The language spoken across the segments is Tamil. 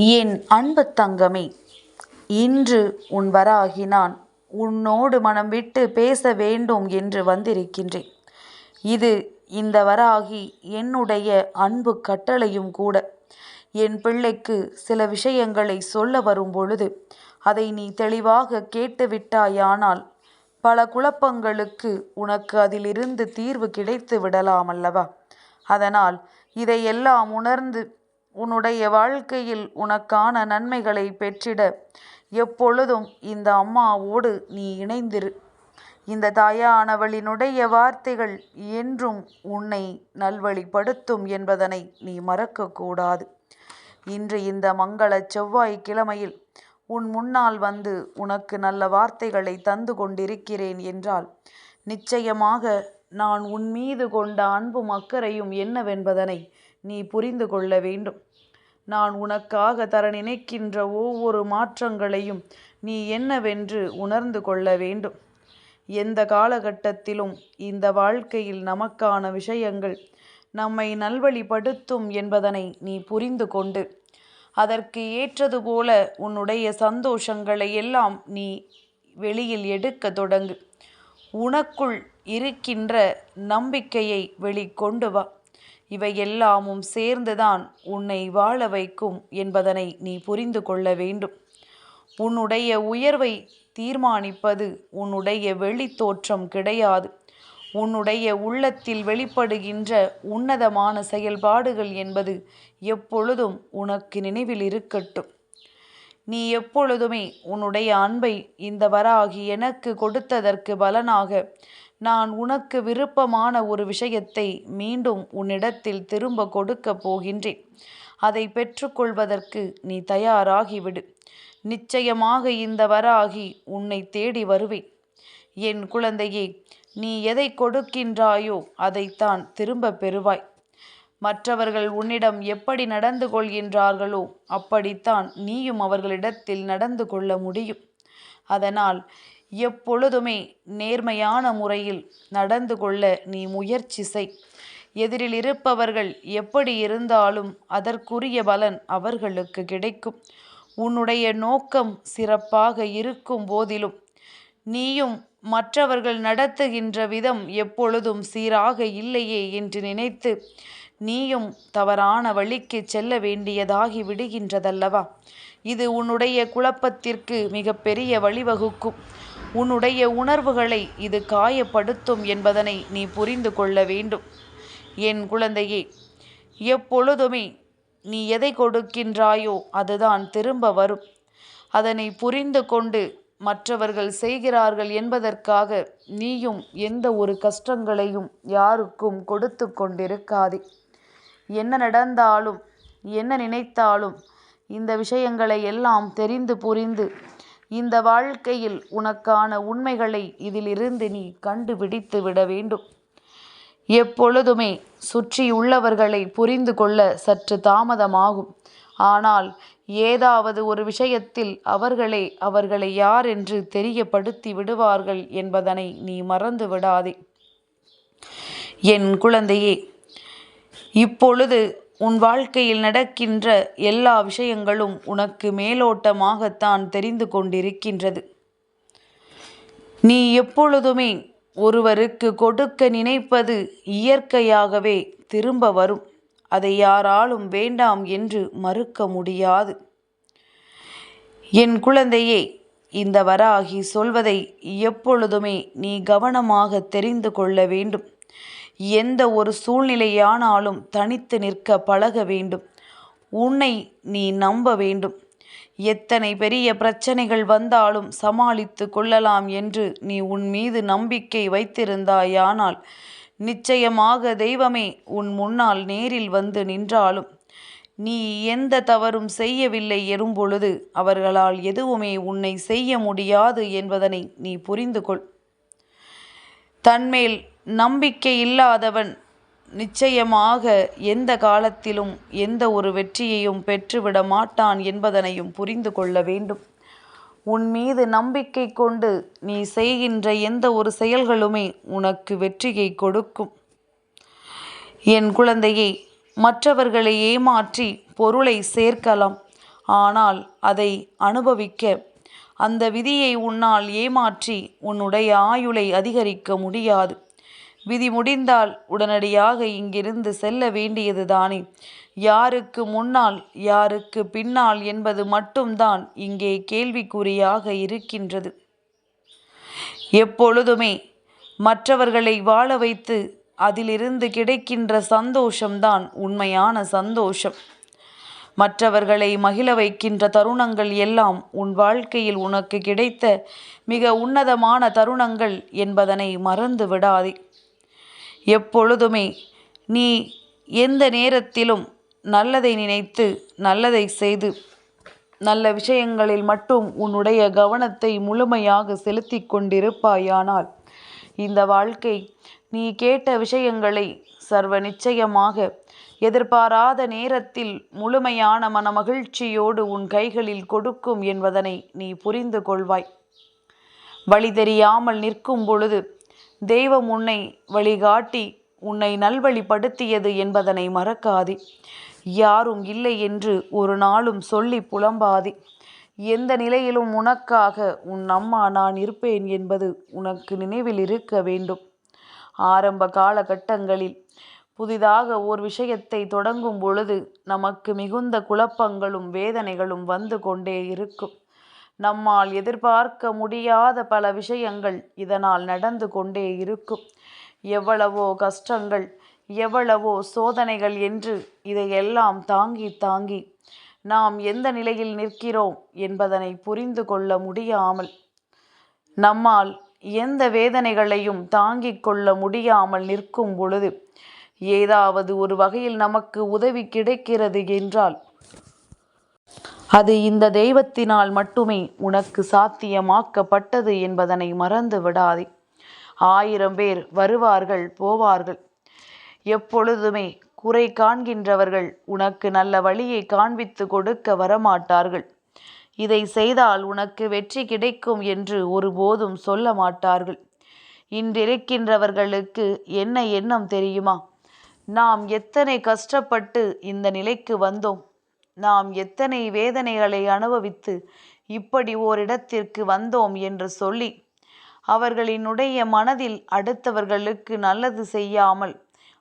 என் அன்பு தங்கமே, இன்று உன் வராகி நான் உன்னோடு மனம் விட்டு பேச வேண்டும் என்று வந்திருக்கின்றேன். இந்த வராகி என்னுடைய அன்பு கட்டளையும் கூட. என் பிள்ளைக்கு சில விஷயங்களை சொல்ல வரும் பொழுது அதை நீ தெளிவாக கேட்டுவிட்டாயானால் பல குழப்பங்களுக்கு உனக்கு அதிலிருந்து தீர்வு கிடைத்து விடலாம் அல்லவா? அதனால் இதையெல்லாம் உணர்ந்து உன்னுடைய வாழ்க்கையில் உனக்கான நன்மைகளை பெற்றிட எப்பொழுதும் இந்த அம்மாவோடு நீ இணைந்திரு. இந்த தாயானவளினுடைய வார்த்தைகள் என்றும் உன்னை நல்வழிப்படுத்தும் என்பதனை நீ மறக்கக்கூடாது. இன்று இந்த மங்கள செவ்வாய்க்கிழமையில் உன் முன்னால் வந்து உனக்கு நல்ல வார்த்தைகளை தந்து கொண்டிருக்கிறேன் என்றால் நிச்சயமாக நான் உன் மீது கொண்ட அன்பும் அக்கறையும் என்னவென்பதனை நீ புரிந்து கொள்ள வேண்டும். நான் உனக்காக தர நினைக்கின்ற ஒவ்வொரு மாற்றங்களையும் நீ என்னவென்று உணர்ந்து கொள்ள வேண்டும். எந்த காலகட்டத்திலும் இந்த வாழ்க்கையில் நமக்கான விஷயங்கள் நம்மை நல்வழிப்படுத்தும் என்பதனை நீ புரிந்து கொண்டு அதற்கு ஏற்றது போல உன்னுடைய சந்தோஷங்களை எல்லாம் நீ வெளியில் எடுக்க தொடங்கு. உனக்குள் இருக்கின்ற நம்பிக்கையை வெளிக்கொண்டு வா. இவையெல்லாமும் சேர்ந்துதான் உன்னை வாழ வைக்கும் என்பதனை நீ புரிந்து கொள்ள வேண்டும். உன்னுடைய உயர்வை தீர்மானிப்பது உன்னுடைய வெளித்தோற்றம் கிடையாது. உன்னுடைய உள்ளத்தில் வெளிப்படுகின்ற உன்னதமான செயல்பாடுகள் என்பது எப்பொழுதும் உனக்கு நினைவில் இருக்கட்டும். நீ எப்பொழுதுமே உன்னுடைய அன்பை இந்த வராகி எனக்கு கொடுத்ததற்கு பலனாக நான் உனக்கு விருப்பமான ஒரு விஷயத்தை மீண்டும் உன்னிடத்தில் திரும்ப கொடுக்க போகின்றேன். அதை பெற்றுக்கொள்வதற்கு நீ தயாராகிவிடு. நிச்சயமாக இந்த வராகி உன்னை தேடி வருவேன். என் குழந்தையே, நீ எதை கொடுக்கின்றாயோ அதைத்தான் திரும்ப பெறுவாய். மற்றவர்கள் உன்னிடம் எப்படி நடந்து கொள்கின்றார்களோ அப்படித்தான் நீயும் அவர்களிடத்தில் நடந்து கொள்ள முடியும். அதனால் எப்பொழுதுமே நேர்மையான முறையில் நடந்து கொள்ள நீ முயற்சி செய். எதிரில் இருப்பவர்கள் எப்படி இருந்தாலும் அதற்குரிய பலன் அவர்களுக்கு கிடைக்கும். உன்னுடைய நோக்கம் சிறப்பாக இருக்கும் போதிலும் நீயும் மற்றவர்கள் நடத்துகின்ற விதம் எப்பொழுதும் சீராக இல்லையே என்று நினைத்து நீயும் தவறான வழிக்கு செல்ல வேண்டியதாகி விடுகின்றதல்லவா? இது உன்னுடைய குழப்பத்திற்கு மிகப்பெரிய வழிவகுக்கும். உன்னுடைய உணர்வுகளை இது காயப்படுத்தும் என்பதனை நீ புரிந்து கொள்ள வேண்டும். என் குழந்தையே, எப்பொழுதுமே நீ எதை கொடுக்கின்றாயோ அதுதான் திரும்ப வரும். அதனை புரிந்து கொண்டு மற்றவர்கள் செய்கிறார்கள் என்பதற்காக நீயும் எந்த ஒரு கஷ்டங்களையும் யாருக்கும் கொடுத்து கொண்டிருக்காதே. என்ன நடந்தாலும் என்ன நினைத்தாலும் இந்த விஷயங்களை எல்லாம் தெரிந்து புரிந்து இந்த வாழ்க்கையில் உனக்கான உண்மைகளை இதிலிருந்து நீ கண்டுபிடித்து விட வேண்டும். எப்பொழுதுமே சுற்றியுள்ளவர்களை புரிந்து கொள்ள சற்று தாமதமாகும். ஆனால் ஏதாவது ஒரு விஷயத்தில் அவர்களை யார் என்று தெரியப்படுத்தி விடுவார்கள் என்பதனை நீ மறந்து விடாதே. என் குழந்தையே, இப்பொழுது உன் வாழ்க்கையில் நடக்கின்ற எல்லா விஷயங்களும் உனக்கு மேலோட்டமாகத்தான் தெரிந்து கொண்டிருக்கின்றது. நீ எப்பொழுதுமே ஒருவருக்கு கொடுக்க நினைப்பது இயற்கையாகவே திரும்ப வரும். அதை யாராலும் வேண்டாம் என்று மறுக்க முடியாது. என் குழந்தையே, இந்த வராகி சொல்வதை எப்பொழுதுமே நீ கவனமாக தெரிந்து கொள்ள வேண்டும். எந்த ஒரு சூழ்நிலையானாலும் தனித்து நிற்க பழக வேண்டும். உன்னை நீ நம்ப வேண்டும். எத்தனை பெரிய பிரச்சனைகள் வந்தாலும் சமாளித்து கொள்ளலாம் என்று நீ உன் மீது நம்பிக்கை வைத்திருந்தாயானால் நிச்சயமாக தெய்வமே உன் முன்னால் நேரில் வந்து நின்றாலும் நீ எந்த தவறும் செய்யவில்லை எனும் பொழுது அவர்களால் எதுவுமே உன்னை செய்ய முடியாது என்பதனை நீ புரிந்து கொள். தன்மேல் நம்பிக்கை இல்லாதவன் நிச்சயமாக எந்த காலத்திலும் எந்த ஒரு வெற்றியையும் பெற்றுவிட மாட்டான் என்பதனையும் புரிந்து கொள்ள வேண்டும். உன் மீது நம்பிக்கை கொண்டு நீ செய்கின்ற எந்த ஒரு செயல்களுமே உனக்கு வெற்றியை கொடுக்கும். என் குழந்தையை, மற்றவர்களை ஏமாற்றி பொருளை சேர்க்கலாம். ஆனால் அதை அனுபவிக்க அந்த விதியை உன்னால் ஏமாற்றி உன்னுடைய ஆயுளை அதிகரிக்க முடியாது. விதி முடிந்தால் உடனடியாக இங்கிருந்து செல்ல வேண்டியதுதானே. யாருக்கு முன்னால் யாருக்கு பின்னால் என்பது மட்டும்தான் இங்கே கேள்விக்குறியாக இருக்கின்றது. எப்பொழுதுமே மற்றவர்களை வாழ வைத்து அதிலிருந்து கிடைக்கின்ற சந்தோஷம்தான் உண்மையான சந்தோஷம். மற்றவர்களை மகிழ வைக்கின்ற தருணங்கள் எல்லாம் உன் வாழ்க்கையில் உனக்கு கிடைத்த மிக உன்னதமான தருணங்கள் என்பதனை மறந்து விடாதே. எப்பொழுதுமே நீ எந்த நேரத்திலும் நல்லதை நினைத்து நல்லதை செய்து நல்ல விஷயங்களில் மட்டும் உன்னுடைய கவனத்தை முழுமையாக செலுத்தி கொண்டிருப்பாயானால் இந்த வாழ்க்கை நீ கேட்ட விஷயங்களை சர்வ நிச்சயமாக எதிர்பாராத நேரத்தில் முழுமையான மனமகிழ்ச்சியோடு உன் கைகளில் கொடுக்கும் என்பதனை நீ புரிந்து கொள்வாய். வழி தெரியாமல் நிற்கும் பொழுது தெய்வம் உன்னை வழிகாட்டி உன்னை நல்வழிப்படுத்தியது என்பதனை மறக்காதே. யாரும் இல்லை என்று ஒரு நாளும் சொல்லி புலம்பாதே. எந்த நிலையிலும் உனக்காக உன் அம்மா நான் இருப்பேன் என்பது உனக்கு நினைவில் இருக்க வேண்டும். ஆரம்ப காலகட்டங்களில் புதிதாக ஓர் விஷயத்தை தொடங்கும் பொழுது நமக்கு மிகுந்த குழப்பங்களும் வேதனைகளும் வந்து கொண்டே இருக்கும். நம்மால் எதிர்பார்க்க முடியாத பல விஷயங்கள் இதனால் நடந்து கொண்டே இருக்கும். எவ்வளவோ கஷ்டங்கள், எவ்வளவோ சோதனைகள் என்று இதையெல்லாம் தாங்கி தாங்கி நாம் எந்த நிலையில் நிற்கிறோம் என்பதனை புரிந்து கொள்ள முடியாமல், நம்மால் எந்த வேதனைகளையும் தாங்கிக் கொள்ள முடியாமல் நிற்கும் பொழுது ஏதாவது ஒரு வகையில் நமக்கு உதவி கிடைக்கிறது என்றால் அது இந்த தெய்வத்தினால் மட்டுமே உனக்கு சாத்தியமாக்கப்பட்டது என்பதனை மறந்து விடாதே. 1000 பேர் வருவார்கள் போவார்கள். எப்பொழுதுமே குறை காண்கின்றவர்கள் உனக்கு நல்ல வழியை காண்பித்து கொடுக்க வரமாட்டார்கள். இதை செய்தால் உனக்கு வெற்றி கிடைக்கும் என்று ஒருபோதும் சொல்ல மாட்டார்கள். இன்றிருக்கின்றவர்களுக்கு என்ன எண்ணம் தெரியுமா? நாம் எத்தனை கஷ்டப்பட்டு இந்த நிலைக்கு வந்தோம், நாம் எத்தனை வேதனைகளை அனுபவித்து இப்படி ஓரிடத்திற்கு வந்தோம் என்று சொல்லி அவர்களினுடைய மனதில் அடுத்தவர்களுக்கு நல்லது செய்யாமல்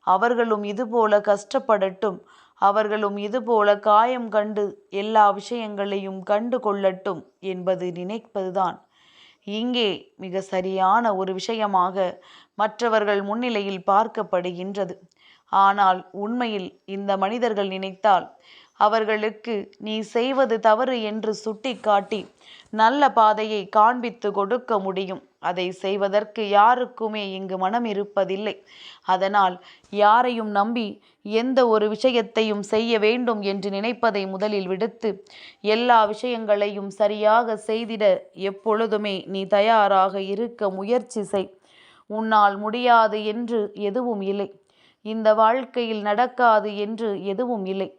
அவர்களும் இதுபோல கஷ்டப்படட்டும், அவர்களும் இதுபோல காயம் கண்டு எல்லா விஷயங்களையும் கண்டு கொள்ளட்டும் என்பது நினைப்பதுதான் இங்கே மிக சரியான ஒரு விஷயமாக மற்றவர்கள் முன்னிலையில் பார்க்கப்படுகின்றது. ஆனால் உண்மையில் இந்த மனிதர்கள் நினைத்தால் அவர்களுக்கு நீ செய்வது தவறு என்று சுட்டிக்காட்டி நல்ல பாதையை காண்பித்து கொடுக்க முடியும். அதை செய்வதற்கு யாருக்குமே இங்கு மனம் இருப்பதில்லை. அதனால் யாரையும் நம்பி எந்த ஒரு விஷயத்தையும் செய்ய வேண்டும் என்று நினைப்பதை முதலில் விடுத்து எல்லா விஷயங்களையும் சரியாக செய்திட எப்பொழுதுமே நீ தயாராக இருக்க முயற்சி செய். உன்னால் முடியாது என்று எதுவும் இல்லை. இந்த வாழ்க்கையில் நடக்காது என்று எதுவும் இல்லை.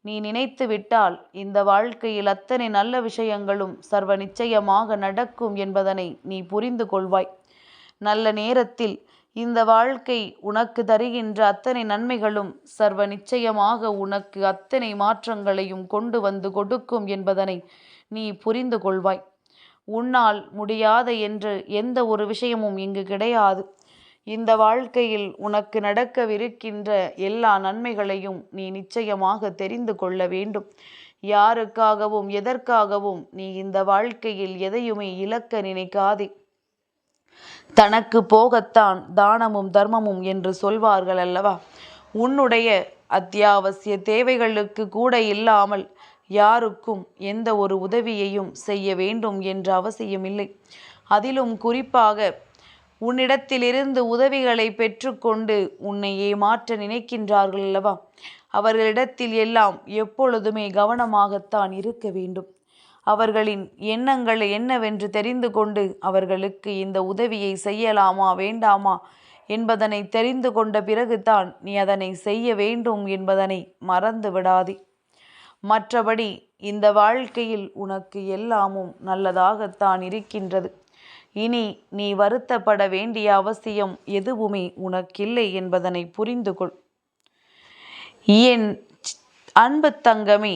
நீ நினைத்து விட்டால் இந்த வாழ்க்கையில் அத்தனை நல்ல விஷயங்களும் சர்வ நிச்சயமாக நடக்கும் என்பதனை நீ புரிந்து கொள்வாய். நல்ல நேரத்தில் இந்த வாழ்க்கை உனக்கு தருகின்ற அத்தனை நன்மைகளும் சர்வ நிச்சயமாக உனக்கு அத்தனை மாற்றங்களையும் கொண்டு வந்து கொடுக்கும் என்பதனை நீ புரிந்து கொள்வாய். உன்னால் முடியாத என்று எந்த ஒரு விஷயமும் இங்கு கிடையாது. இந்த வாழ்க்கையில் உனக்கு நடக்கவிருக்கின்ற எல்லா நன்மைகளையும் நீ நிச்சயமாக தெரிந்து கொள்ள வேண்டும். யாருக்காகவும் எதற்காகவும் நீ இந்த வாழ்க்கையில் எதையுமே இழக்க நினைக்காதே. தனக்கு போகத்தான் தானமும் தர்மமும் என்று சொல்வார்கள் அல்லவா? உன்னுடைய அத்தியாவசிய தேவைகளுக்கு கூட இல்லாமல் யாருக்கும் எந்த ஒரு உதவியையும் செய்ய வேண்டும் என்ற அவசியமில்லை. அதிலும் குறிப்பாக உன்னிடத்திலிருந்து உதவிகளை பெற்றுக்கொண்டு உன்னை ஏமாற்ற நினைக்கின்றார்கள் அல்லவா? அவர்களிடத்தில் எல்லாம் எப்பொழுதுமே கவனமாகத்தான் இருக்க வேண்டும். அவர்களின் எண்ணங்கள் என்னவென்று தெரிந்து கொண்டு அவர்களுக்கு இந்த உதவியை செய்யலாமா வேண்டாமா என்பதனை தெரிந்து கொண்ட பிறகுதான் நீ அதனை செய்ய வேண்டும் என்பதனை மறந்து விடாதே. மற்றபடி இந்த வாழ்க்கையில் உனக்கு எல்லாமும் நல்லதாகத்தான் இருக்கின்றது. இனி நீ வருத்தப்பட வேண்டிய அவசியம் எதுவுமே உனக்கில்லை என்பதனை புரிந்து கொள். என் அன்பு தங்கமே,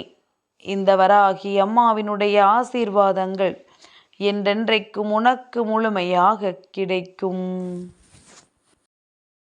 இந்த வராகி அம்மாவினுடைய ஆசீர்வாதங்கள் என்றென்றைக்கும் உனக்கு முழுமையாக கிடைக்கும்.